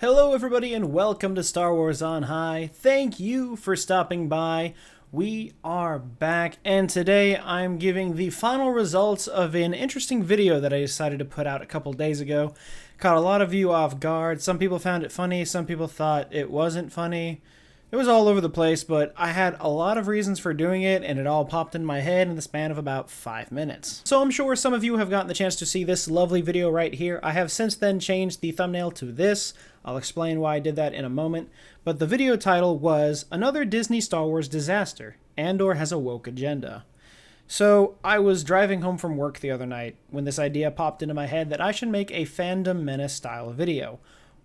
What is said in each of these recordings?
Hello everybody and welcome to Star Wars on High. Thank you for stopping by. We are back and today I'm giving the final results of an interesting video that I decided to put out a couple days ago. Caught a lot of you off guard. Some people found it funny, some people thought it wasn't funny. It was all over the place, but I had a lot of reasons for doing it, and it all popped in my head in the span of about 5 minutes. So I'm sure some of you have gotten the chance to see this lovely video right here. I have since then changed the thumbnail to this. I'll explain why I did that in a moment. But the video title was Another Disney Star Wars Disaster. Andor has a woke agenda. So I was driving home from work the other night when this idea popped into my head that I should make a Fandom Menace style video.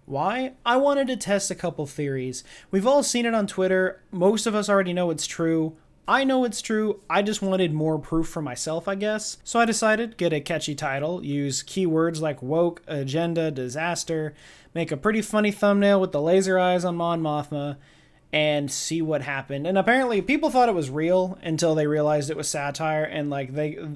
Why? I wanted to test a couple theories. We've all seen it on Twitter. Most of us already know it's true. I know it's true. I just wanted more proof for myself, I guess. So I decided, get a catchy title, use keywords like woke, agenda, disaster, make a pretty funny thumbnail with the laser eyes on Mon Mothma, and see what happened. And apparently people thought it was real until they realized it was satire, and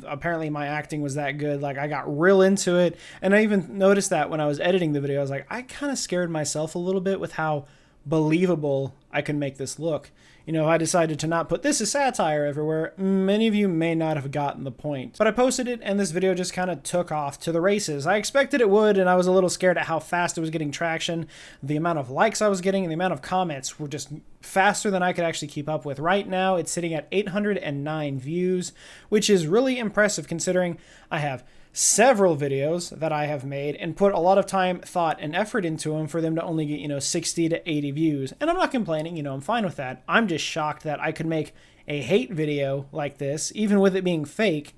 apparently my acting was that good. Like, I got real into it, and I even noticed that when I was editing the video. I was like, I kind of scared myself a little bit with how believable I can make this look. You know, I decided to not put this as satire everywhere. Many of you may not have gotten the point. But I posted it, and this video just kind of took off to the races. I expected it would, and I was a little scared at how fast it was getting traction. The amount of likes I was getting and the amount of comments were just faster than I could actually keep up with. Right now, it's sitting at 809 views, which is really impressive considering I have several videos that I have made and put a lot of time, thought, and effort into them for them to only get, 60 to 80 views. And I'm not complaining, I'm fine with that. I'm just shocked that I could make a hate video like this, even with it being fake,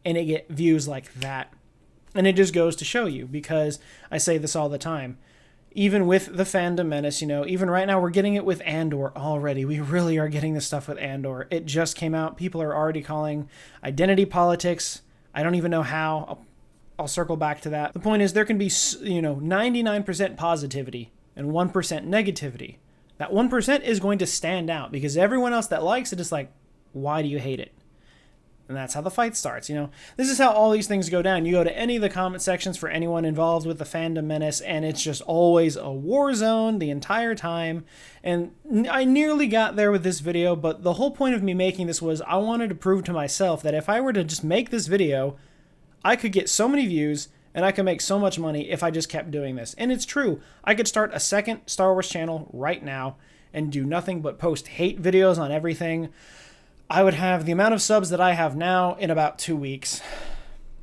and it get views like that. And it just goes to show you, because I say this all the time. Even with the Fandom Menace, even right now we're getting it with Andor already. We really are getting this stuff with Andor. It just came out. People are already calling identity politics. I don't even know how. I'll circle back to that. The point is, there can be, 99% positivity and 1% negativity. That 1% is going to stand out because everyone else that likes it is like, why do you hate it? And that's how the fight starts, This is how all these things go down. You go to any of the comment sections for anyone involved with the Fandom Menace, and it's just always a war zone the entire time. And I nearly got there with this video, but the whole point of me making this was I wanted to prove to myself that if I were to just make this video, I could get so many views and I could make so much money if I just kept doing this. And it's true. I could start a second Star Wars channel right now and do nothing but post hate videos on everything. I would have the amount of subs that I have now in about 2 weeks.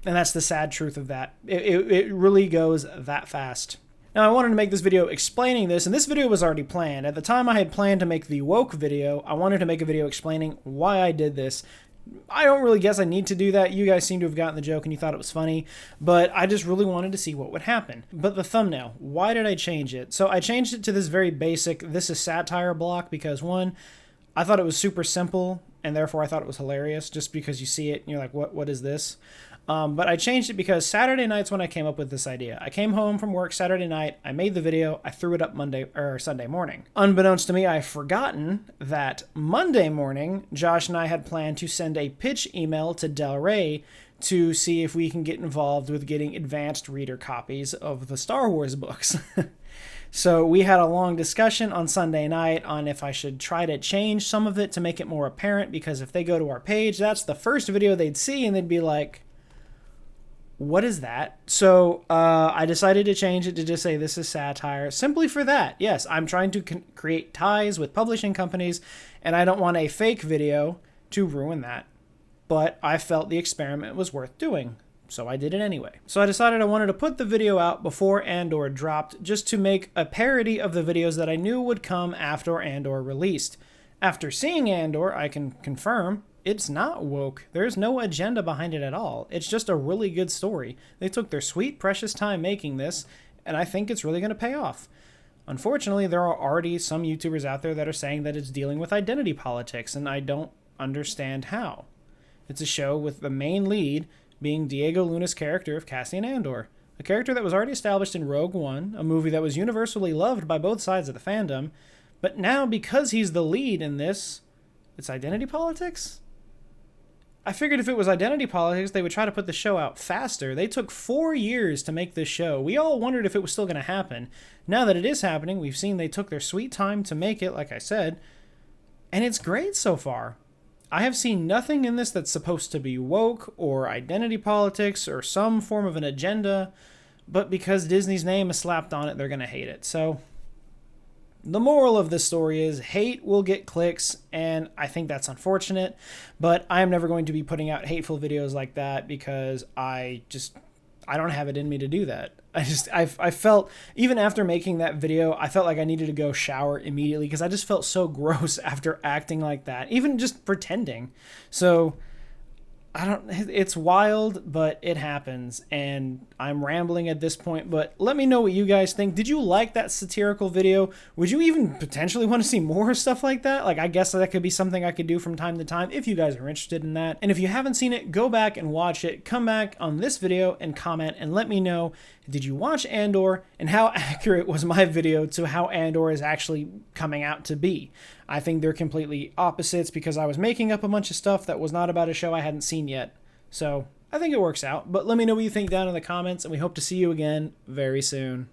And that's the sad truth of that. It really goes that fast. Now, I wanted to make this video explaining this, and this video was already planned. At the time I had planned to make the woke video, I wanted to make a video explaining why I did this. I don't really guess I need to do that. You guys seem to have gotten the joke and you thought it was funny, but I just really wanted to see what would happen. But the thumbnail, why did I change it? So I changed it to this very basic, this is satire block, because one, I thought it was super simple, and therefore I thought it was hilarious, just because you see it and you're like, what is this? But I changed it because Saturday night's when I came up with this idea. I came home from work Saturday night, I made the video, I threw it up Sunday morning. Unbeknownst to me, I had forgotten that Monday morning, Josh and I had planned to send a pitch email to Del Rey to see if we can get involved with getting advanced reader copies of the Star Wars books. So we had a long discussion on Sunday night on if I should try to change some of it to make it more apparent, because if they go to our page, that's the first video they'd see and they'd be like, what is that? So I decided to change it to just say this is satire, simply for that. Yes, I'm trying to create ties with publishing companies, and I don't want a fake video to ruin that. But I felt the experiment was worth doing, so I did it anyway. So I decided I wanted to put the video out before Andor dropped, just to make a parody of the videos that I knew would come after Andor released. After seeing Andor, I can confirm it's not woke. There's no agenda behind it at all. It's just a really good story. They took their sweet, precious time making this, and I think it's really going to pay off. Unfortunately, there are already some YouTubers out there that are saying that it's dealing with identity politics, and I don't understand how. It's a show with the main lead being Diego Luna's character of Cassian Andor, a character that was already established in Rogue One, a movie that was universally loved by both sides of the fandom, but now because he's the lead in this, it's identity politics? I figured if it was identity politics, they would try to put the show out faster. They took 4 years to make this show. We all wondered if it was still going to happen. Now that it is happening, we've seen they took their sweet time to make it, like I said, and it's great so far. I have seen nothing in this that's supposed to be woke or identity politics or some form of an agenda, but because Disney's name is slapped on it, they're going to hate it. So the moral of this story is hate will get clicks, and I think that's unfortunate, but I am never going to be putting out hateful videos like that because I don't have it in me to do that. I felt, even after making that video, I felt like I needed to go shower immediately because I just felt so gross after acting like that, even just pretending. So it's wild, but it happens, and I'm rambling at this point, but let me know what you guys think. Did you like that satirical video? Would you even potentially want to see more stuff like that? Like, I guess that could be something I could do from time to time if you guys are interested in that. And if you haven't seen it, go back and watch it. Come back on this video and comment and let me know, did you watch Andor, and how accurate was my video to how Andor is actually coming out to be? I think they're completely opposites because I was making up a bunch of stuff that was not about a show I hadn't seen yet. So I think it works out. But let me know what you think down in the comments, and we hope to see you again very soon.